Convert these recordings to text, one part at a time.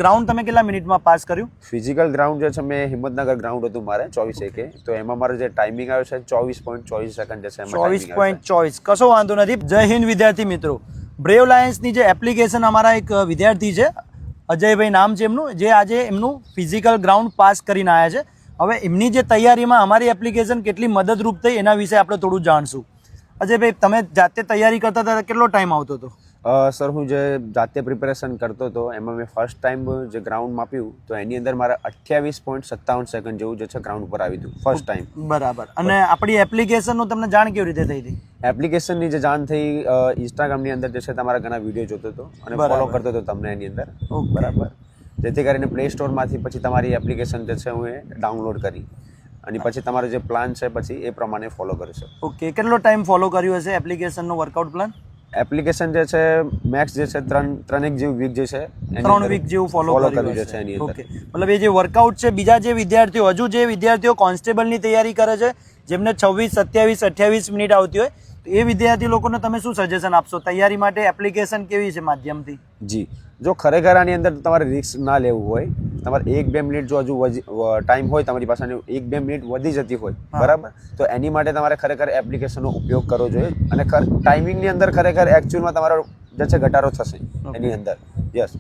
Ground તમે કેટલા મિનિટમાં પાસ કર્યું? ફિઝિકલ ગ્રાઉન્ડ જે છે મેં હિંમતનગર ગ્રાઉન્ડ હતું મારે 24 એકે, તો એમાં મારો જે ટાઈમિંગ આવ્યો છે 24.24 સેકન્ડ જે છે એમાં 24.24. કશો વાંધો નથી. જય હિન્દ વિદ્યાર્થી મિત્રો. બ્રેવ લાયન્સની જે એપ્લિકેશન અમારા એક વિદ્યાર્થી છે અજયભાઈ નામ છે એમનું, જે આજે એમનું ફિઝિકલ ગ્રાઉન્ડ પાસ કરીને આવ્યા છે. હવે એમની જે તૈયારીમાં અમારી એપ્લિકેશન કેટલી મદદરૂપ થઈ એના વિશે આપણે થોડું જાણશું. અજયભાઈ, તમે જાતે તૈયારી કરતા હતા કેટલો ટાઈમ આવતો હતો? સર હું જે જાતે પ્રિપેરેશન કરતો હતો એમાં મેં ફર્સ્ટ ટાઈમ જે ગ્રાઉન્ડ માપ્યું તો એની અંદર મારા 28.57 સેકન્ડ જેવું જે છે ગ્રાઉન્ડ ઉપર આવ્યું હતું ફર્સ્ટ ટાઈમ. બરાબર. અને આપણી એપ્લિકેશનનું તમને જાણ કેવી રીતે થઈ હતી? એપ્લિકેશનની જે જાણ થઈ ઇન્સ્ટાગ્રામની અંદર જે છે તમારા ઘણા વિડીયો જોતો હતો અને ફોલો કરતો હતો તમને એની અંદર. બરાબર. જેથી કરીને પ્લે સ્ટોરમાંથી પછી તમારી એપ્લિકેશન જે છે હું એ ડાઉનલોડ કરી અને પછી તમારો જે પ્લાન છે પછી એ પ્રમાણે ફોલો કરીશું. ઓકે. કેટલો ટાઈમ ફોલો કર્યો હશે એપ્લિકેશનનો વર્કઆઉટ પ્લાન? એપ્લિકેશન જે છે મેક્સ જે છે ત્રણેક જેવું વીક જે છે 3 વીક જેવું ફોલો કર્યું છે એની અંદર. ઓકે. મતલબ એ જે વર્કઆઉટ છે બીજા જે વિદ્યાર્થીઓ હજુ જે વિદ્યાર્થીઓ કોન્સ્ટેબલની તૈયારી કરે છે જેમને 26, 27, 28 મિનિટ આવતી હોય તો એ વિદ્યાર્થી લોકોને તમે શું સજેશન આપશો તૈયારી માટે? એપ્લિકેશન કેવી છે માધ્યમથી? જી, જો ખરેખર આની અંદર તમારે રિસ્ક ના લેવું હોય, તમારે 1-2 મિનિટ જો હજુ ટાઈમ હોય તમારી પાસે 1-2 મિનિટ વધી જતી હોય બરાબર, તો એની માટે તમારે ખરેખર એપ્લિકેશનનો ઉપયોગ કરવો જોઈએ અને ટાઈમિંગની અંદર ખરેખર એકચ્યુઅલમાં તમારો જે છે ઘટાડો થશે એની અંદર. યસ.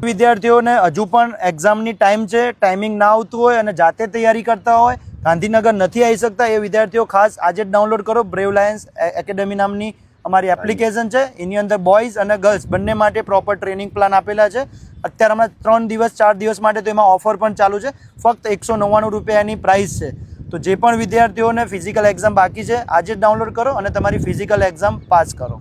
વિદ્યાર્થીઓને હજુ પણ એક્ઝામની ટાઈમ છે, ટાઈમિંગ ના આવતું હોય અને જાતે તૈયારી કરતા હોય, ગાંધીનગર નથી આવી શકતા, એ વિદ્યાર્થીઓ ખાસ આજે જ ડાઉનલોડ કરો બ્રેવ લાયન્સ એકેડમી નામની અમારી એપ્લિકેશન છે. એની અંદર બોયઝ અને ગર્લ્સ બંને માટે પ્રોપર ટ્રેનિંગ પ્લાન આપેલા છે. અત્યારે હમણાં 3 દિવસ 4 દિવસ માટે તો એમાં ઓફર પણ ચાલુ છે. ફક્ત 199 રૂપિયાની પ્રાઇસ છે. તો જે પણ વિદ્યાર્થીઓને ફિઝિકલ એક્ઝામ બાકી છે આજે જ ડાઉનલોડ કરો અને તમારી ફિઝિકલ એક્ઝામ પાસ કરો.